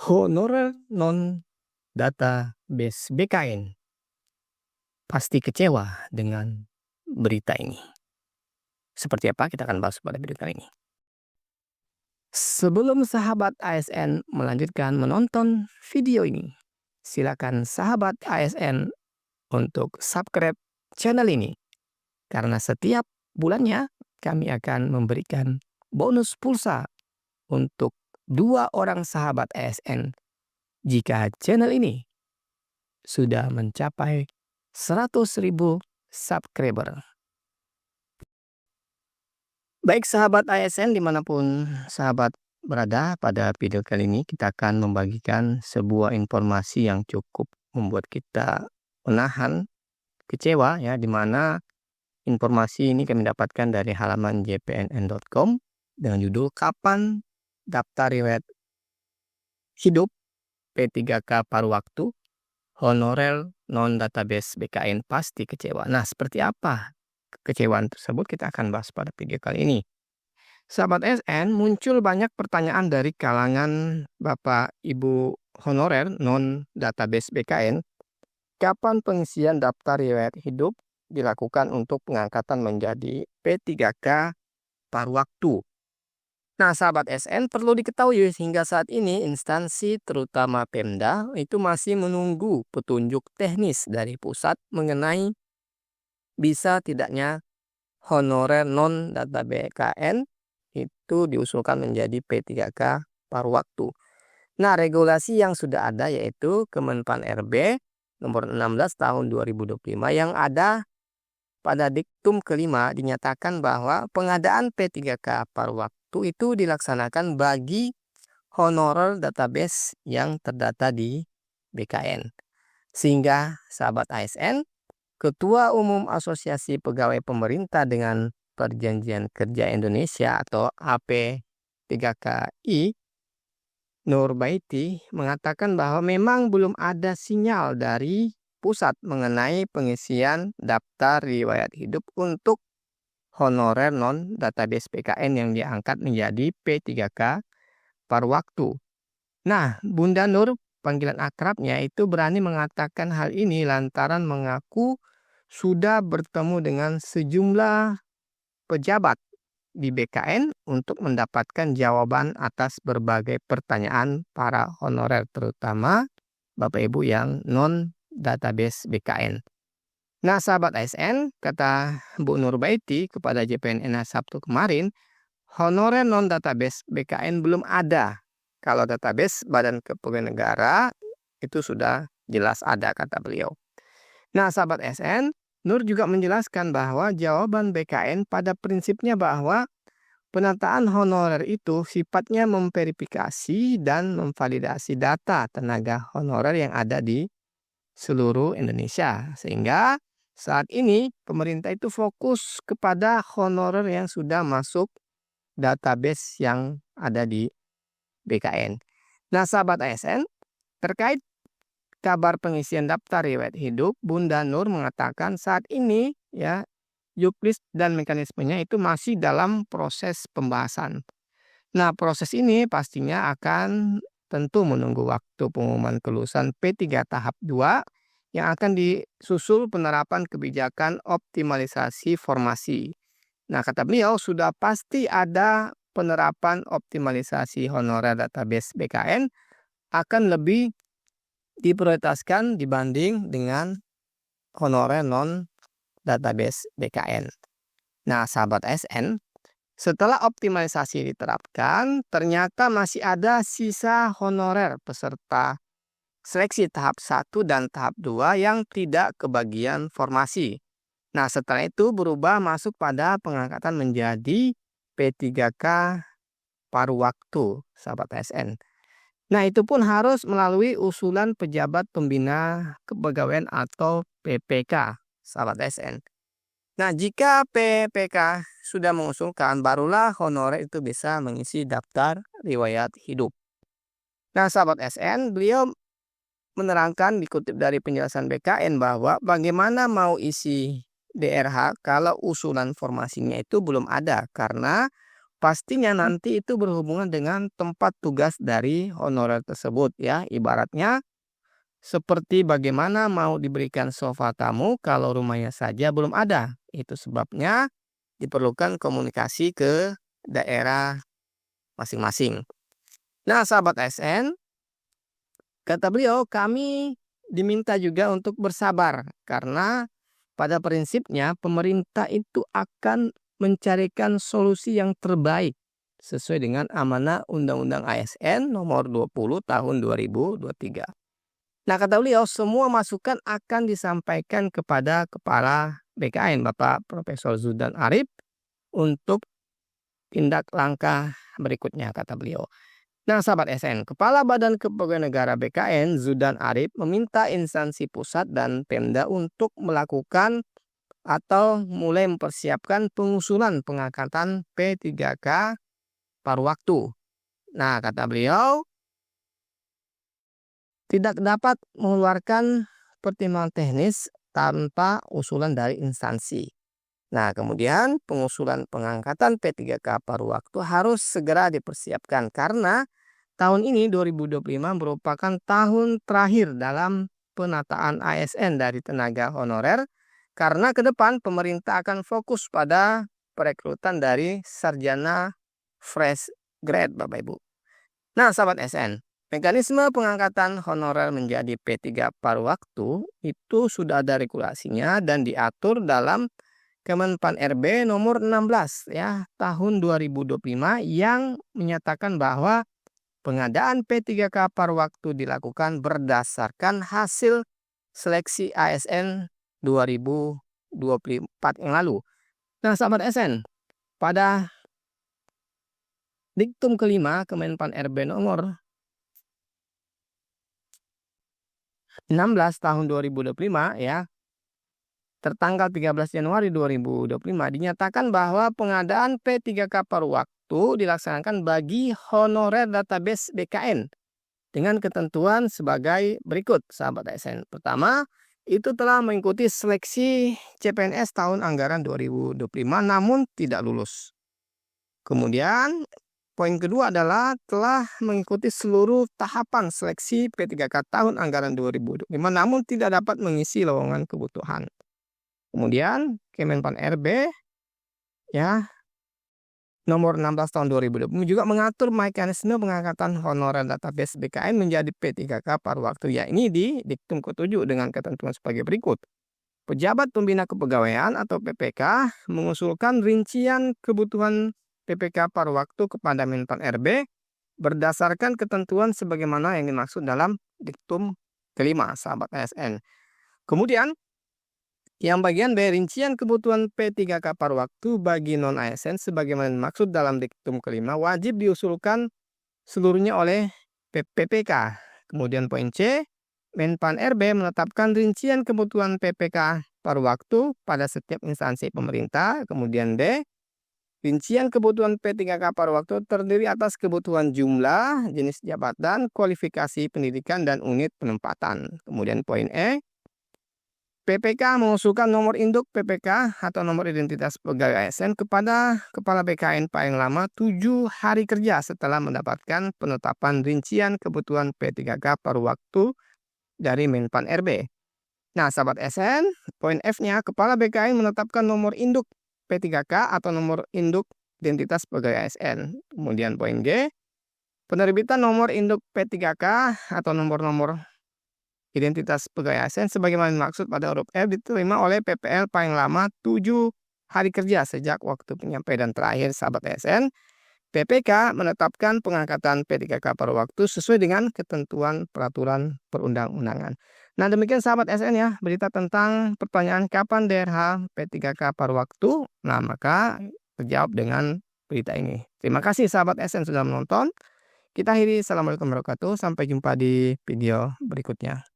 Honorer non-database BKN pasti kecewa dengan berita ini. Seperti apa kita akan bahas pada video kali ini. Sebelum sahabat ASN melanjutkan menonton video ini, silakan sahabat ASN untuk subscribe channel ini. Karena setiap bulannya kami akan memberikan bonus pulsa untuk 2 orang sahabat ASN jika channel ini sudah mencapai 100.000 subscriber. Baik sahabat ASN dimanapun sahabat berada, pada video kali ini kita akan membagikan sebuah informasi yang cukup membuat kita menahan kecewa ya, dimana informasi ini kami dapatkan dari halaman jpnn.com dengan judul "Kapan Daftar Riwayat Hidup P3K Paruh Waktu Honorer Non-Database BKN Pasti Kecewa". Nah, seperti apa kekecewaan tersebut kita akan bahas pada video kali ini. Sahabat SN, muncul banyak pertanyaan dari kalangan Bapak Ibu honorer non-database BKN. Kapan pengisian daftar riwayat hidup dilakukan untuk pengangkatan menjadi P3K paruh waktu? Nah, sahabat SN, perlu diketahui hingga saat ini instansi terutama Pemda itu masih menunggu petunjuk teknis dari pusat mengenai bisa tidaknya honorer non-data BKN itu diusulkan menjadi P3K paruh waktu. Nah, regulasi yang sudah ada yaitu Kemenpan RB nomor 16 tahun 2025 yang ada pada diktum kelima dinyatakan bahwa pengadaan P3K paruh waktu itu dilaksanakan bagi honorer database yang terdata di BKN. Sehingga sahabat ASN, Ketua Umum Asosiasi Pegawai Pemerintah dengan Perjanjian Kerja Indonesia atau AP3KI, Nur Baiti, mengatakan bahwa memang belum ada sinyal dari pusat mengenai pengisian daftar riwayat hidup untuk honorer non-database BKN yang diangkat menjadi P3K paruh waktu. Nah, Bunda Nur, panggilan akrabnya, itu berani mengatakan hal ini lantaran mengaku sudah bertemu dengan sejumlah pejabat di BKN untuk mendapatkan jawaban atas berbagai pertanyaan para honorer, terutama Bapak Ibu yang non-database BKN. Nah, sahabat ASN, kata Bu Nur Baiti kepada JPNN Sabtu kemarin, honorer non-database BKN belum ada. Kalau database Badan Kepegawaian Negara itu sudah jelas ada, kata beliau. Nah, sahabat ASN, Nur juga menjelaskan bahwa jawaban BKN pada prinsipnya bahwa penataan honorer itu sifatnya memverifikasi dan memvalidasi data tenaga honorer yang ada di seluruh Indonesia. Sehingga saat ini pemerintah itu fokus kepada honorer yang sudah masuk database yang ada di BKN. Nah, sahabat ASN, terkait kabar pengisian daftar riwayat hidup, Bunda Nur mengatakan saat ini ya juknis dan mekanismenya itu masih dalam proses pembahasan. Nah, proses ini pastinya akan tentu menunggu waktu pengumuman kelulusan P3 tahap 2 yang akan disusul penerapan kebijakan optimalisasi formasi. Nah, kata beliau sudah pasti ada penerapan optimalisasi honorer database BKN akan lebih diprioritaskan dibanding dengan honorer non-database BKN. Nah, sahabat SN, setelah optimalisasi diterapkan, ternyata masih ada sisa honorer peserta seleksi tahap 1 dan tahap 2 yang tidak kebagian formasi. Nah, setelah itu berubah masuk pada pengangkatan menjadi P3K paruh waktu, sahabat SN. Nah, itu pun harus melalui usulan pejabat pembina kepegawaian atau PPK, sahabat SN. Nah, jika PPK sudah mengusulkan, barulah honorer itu bisa mengisi daftar riwayat hidup. Nah, sahabat SN, beliau menerangkan dikutip dari penjelasan BKN bahwa bagaimana mau isi DRH kalau usulan formasinya itu belum ada, karena pastinya nanti itu berhubungan dengan tempat tugas dari honorer tersebut ya. Ibaratnya seperti bagaimana mau diberikan sofa tamu kalau rumahnya saja belum ada. Itu sebabnya diperlukan komunikasi ke daerah masing-masing. Nah, sahabat ASN, kata beliau, kami diminta juga untuk bersabar karena pada prinsipnya pemerintah itu akan mencarikan solusi yang terbaik sesuai dengan amanah Undang-Undang ASN nomor 20 tahun 2023. Nah, kata beliau, semua masukan akan disampaikan kepada Kepala BKN Bapak Profesor Zudan Arif untuk tindak langkah berikutnya, kata beliau. Nah, sahabat SN, Kepala Badan Kepegawaian Negara BKN Zudan Arif meminta instansi pusat dan Pemda untuk melakukan atau mulai mempersiapkan pengusulan pengangkatan P3K paruh waktu. Nah, kata beliau, tidak dapat mengeluarkan pertimbangan teknis tanpa usulan dari instansi. Nah, kemudian pengusulan pengangkatan P3K paruh waktu harus segera dipersiapkan karena tahun ini 2025 merupakan tahun terakhir dalam penataan ASN dari tenaga honorer karena ke depan pemerintah akan fokus pada perekrutan dari sarjana fresh grade, Bapak Ibu. Nah, sahabat ASN, mekanisme pengangkatan honorer menjadi P3 paruh waktu itu sudah ada regulasinya dan diatur dalam Kemenpan RB nomor 16 ya tahun 2025 yang menyatakan bahwa pengadaan P3K paruh waktu dilakukan berdasarkan hasil seleksi ASN 2024 yang lalu. Nah, sahabat ASN, pada diktum kelima Kemenpan RB nomor 16 tahun 2025 ya, tertanggal 13 Januari 2025 dinyatakan bahwa pengadaan P3K paruh waktu dilaksanakan bagi honorer database BKN dengan ketentuan sebagai berikut, sahabat ASN. Pertama, itu telah mengikuti seleksi CPNS tahun anggaran 2025 namun tidak lulus. Kemudian, poin kedua adalah telah mengikuti seluruh tahapan seleksi P3K tahun anggaran 2025 namun tidak dapat mengisi lowongan kebutuhan. Kemudian Kemenpan RB ya nomor 16 tahun 2020 juga mengatur mekanisme pengangkatan honorer database BKN menjadi P3K paruh waktu, ya ini di diktum ke-7 dengan ketentuan sebagai berikut. Pejabat Pembina Kepegawaian atau PPK mengusulkan rincian kebutuhan PPK paruh waktu kepada Menpan RB berdasarkan ketentuan sebagaimana yang dimaksud dalam diktum kelima, sahabat ASN. Kemudian yang bagian B, rincian kebutuhan P3K paruh waktu bagi non-ASN sebagaimana dimaksud dalam diktum kelima wajib diusulkan seluruhnya oleh PPK. Kemudian poin C, Menpan RB menetapkan rincian kebutuhan PPK paruh waktu pada setiap instansi pemerintah. Kemudian D, rincian kebutuhan P3K paruh waktu terdiri atas kebutuhan jumlah, jenis jabatan, kualifikasi pendidikan, dan unit penempatan. Kemudian poin E, PPK mengusulkan nomor induk PPK atau nomor identitas pegawai ASN kepada Kepala BKN paling lama 7 hari kerja setelah mendapatkan penetapan rincian kebutuhan P3K paruh waktu dari Menpan RB. Nah, sahabat ASN, poin F-nya, Kepala BKN menetapkan nomor induk P3K atau nomor induk identitas pegawai ASN. Kemudian poin G, penerbitan nomor induk P3K atau nomor-nomor identitas pegawai ASN sebagaimana dimaksud pada huruf F diterima oleh PPL paling lama 7 hari kerja sejak waktu penyampaian terakhir, sahabat ASN. PPK menetapkan pengangkatan P3K paruh waktu sesuai dengan ketentuan peraturan perundang-undangan. Nah, demikian sahabat ASN ya, berita tentang pertanyaan kapan DRH P3K paruh waktu. Nah, maka terjawab dengan berita ini. Terima kasih sahabat ASN sudah menonton. Kita akhiri. Assalamualaikum warahmatullahi wabarakatuh. Sampai jumpa di video berikutnya.